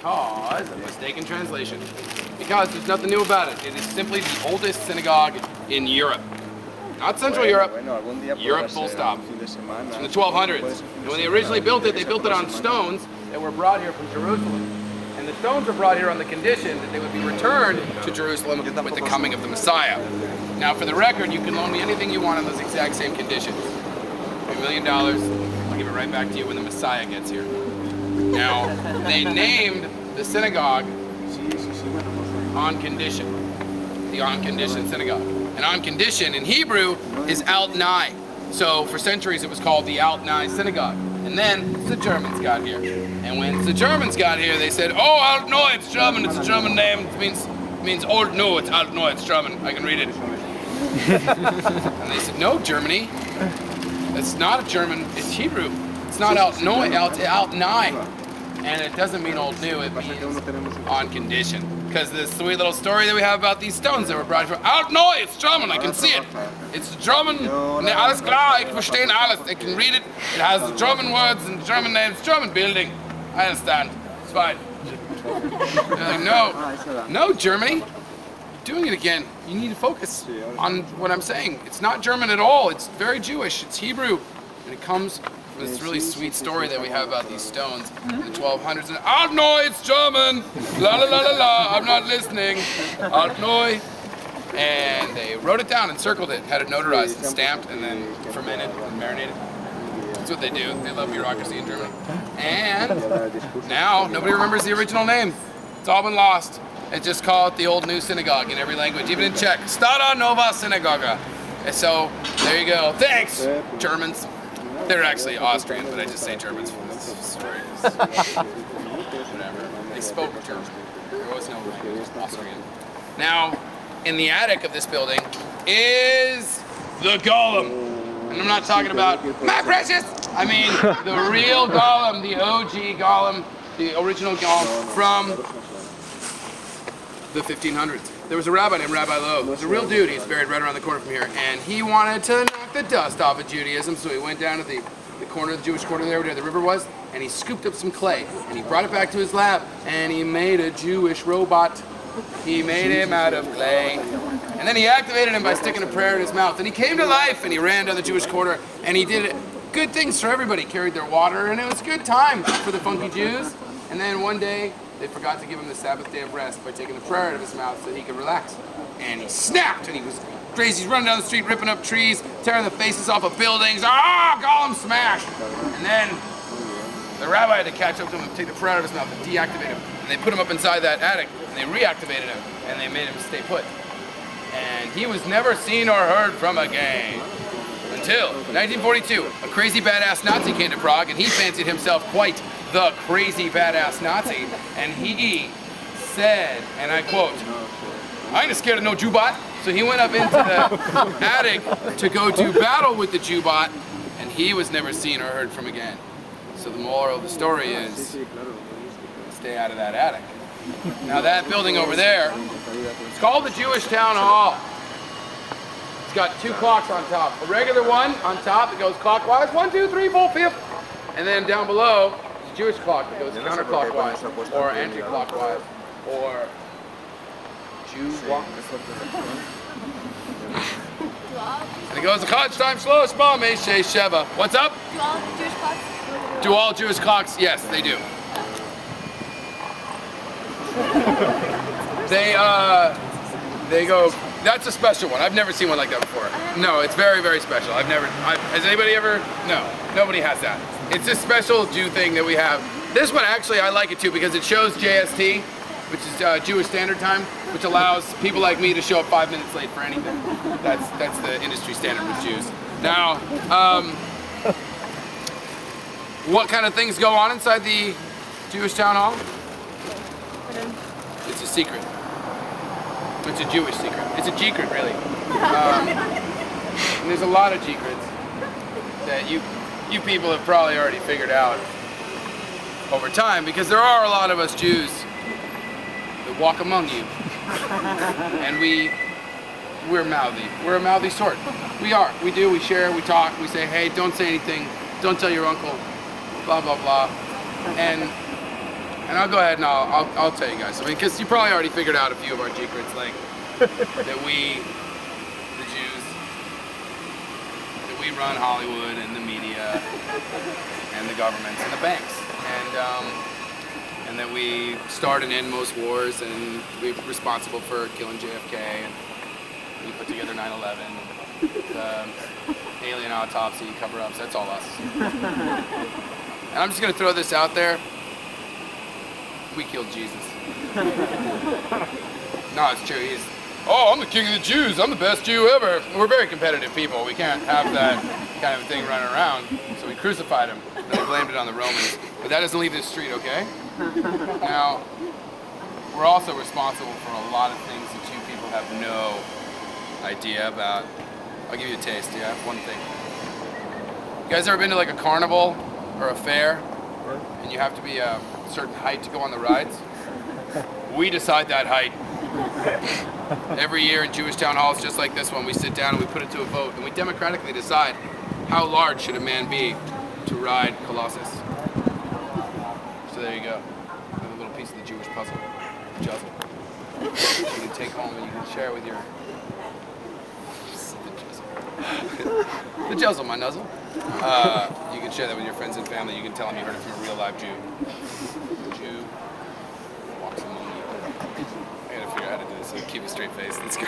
because of mistaken translation. Because there's nothing new about it. It is simply the oldest synagogue in Europe. Not Central Europe, Europe full stop. It's from the 1200s. And when they originally built it on stones that were brought here from Jerusalem. And the stones were brought here on the condition that they would be returned to Jerusalem with the coming of the Messiah. Now for the record, you can loan me anything you want on those exact same conditions. $1 million, I'll give it right back to you when the Messiah gets here. Now, they named the synagogue on condition, the on condition synagogue. And on condition in Hebrew is Alt-Neu. So for centuries it was called the Alt-Neu synagogue. And then the Germans got here. And when the Germans got here, they said, oh, Alt-Neu, it's German, it's a German name. It means Alt-Neu, it's Alt-Neu, it's German. I can read it. And they said, no, Germany. It's not a German, it's Hebrew. It's not Alt-Neu, Alt-Neu. And it doesn't mean old new, it means on condition. Because this sweet little story that we have about these stones that were brought from Alt-Neu, it's German, I can see it. It's German, alles klar, ich verstehe alles, I can read it. It has German words and German names, German building. I understand, it's fine. Like, no, Germany, you're doing it again. You need to focus on what I'm saying. It's not German at all, it's very Jewish, it's Hebrew. And it comes from this really sweet story that we have about these stones in the 1200s. And Alt-Neu, it's German! La la la la la, I'm not listening. Alt-Neu. And they wrote it down and circled it, had it notarized and stamped, and then fermented and marinated. That's what they do. They love bureaucracy in Germany. And now, nobody remembers the original name. It's all been lost. And just call it the Alt-Neu synagogue in every language, even in Czech. Stara Nova Synagoga. And so, there you go. Thanks, Germans. They're actually Austrian, but I just say Germans for this story. Whatever. They spoke German. There was no language, just Austrian. Now, in the attic of this building is the Golem. And I'm not talking about my precious. I mean the real Golem, the OG Golem, the original Golem from the 1500s. There was a rabbi named Rabbi Lowe. He was a real dude. He's buried right around the corner from here. And he wanted to knock the dust off of Judaism, so he went down to the corner, the Jewish corner there where the river was, and he scooped up some clay. And he brought it back to his lab, and he made a Jewish robot. He made him out of clay. And then he activated him by sticking a prayer in his mouth. And he came to life, and he ran down the Jewish corner, and he did good things for everybody. He carried their water, and it was a good time for the funky Jews. And then one day, they forgot to give him the Sabbath day of rest by taking the prayer out of his mouth so that he could relax. And he snapped, and he was crazy. He's running down the street, ripping up trees, tearing the faces off of buildings. Ah, Golem smash! And then the rabbi had to catch up to him and take the prayer out of his mouth and deactivate him. And they put him up inside that attic, and they reactivated him, and they made him stay put. And he was never seen or heard from again. Until 1942, a crazy badass Nazi came to Prague, and he fancied himself quite the crazy badass Nazi, and he said, and I quote, I ain't scared of no Jew-bot. So he went up into the attic to go do battle with the Jew-bot, and he was never seen or heard from again. So the moral of the story is, stay out of that attic. Now that building over there, it's called the Jewish Town Hall. It's got two clocks on top. A regular one on top that goes clockwise, 1, 2, 3, 4, 5. And then down below, Jewish clock that goes counterclockwise, or anti-clockwise, or Jew-walk. And it goes the Chod time slow, small, Meshe Sheva. What's up? Do all Jewish clocks? Do all Jewish clocks? Yes, they do. They go, that's a special one. I've never seen one like that before. No, it's very, very special. Has anybody ever? No, nobody has that. It's a special Jew thing that we have. This one actually, I like it too because it shows JST, which is Jewish Standard Time, which allows people like me to show up 5 minutes late for anything. That's the industry standard with Jews. Now, what kind of things go on inside the Jewish Town Hall? It's a secret. It's a Jewish secret. It's a secret, really. And there's a lot of secrets that you people have probably already figured out over time, because there are a lot of us Jews that walk among you, and we're mouthy. We're a mouthy sort. We are. We do. We share. We talk. We say, hey, don't say anything. Don't tell your uncle. Blah blah blah. And And I'll go ahead and I'll tell you guys. I mean, because you probably already figured out a few of our secrets, like that we, the Jews, that we run Hollywood and the media and the governments and the banks, and that we start and end most wars, and we're responsible for killing JFK, and we put together 9/11, the alien autopsy cover-ups. That's all us. And I'm just gonna throw this out there. We killed Jesus. No, it's true. I'm the king of the Jews. I'm the best Jew ever. We're very competitive people. We can't have that kind of thing running around. So we crucified him. Then we blamed it on the Romans. But that doesn't leave this street, okay? Now, we're also responsible for a lot of things that you people have no idea about. I'll give you a taste, yeah? One thing. You guys ever been to like a carnival or a fair? And you have to be a certain height to go on the rides? We decide that height. Every year in Jewish town halls just like this one, we sit down and we put it to a vote, and we democratically decide how large should a man be to ride Colossus. So there you go. Another little piece of the Jewish puzzle. Juzzle. You can take home and you can share with your... The juzzle, my nuzzle. You can share that with your friends and family. You can tell them you heard it from a real live Jew. Jew walks among you. I gotta figure out how to do this so keep a straight face. Let's go.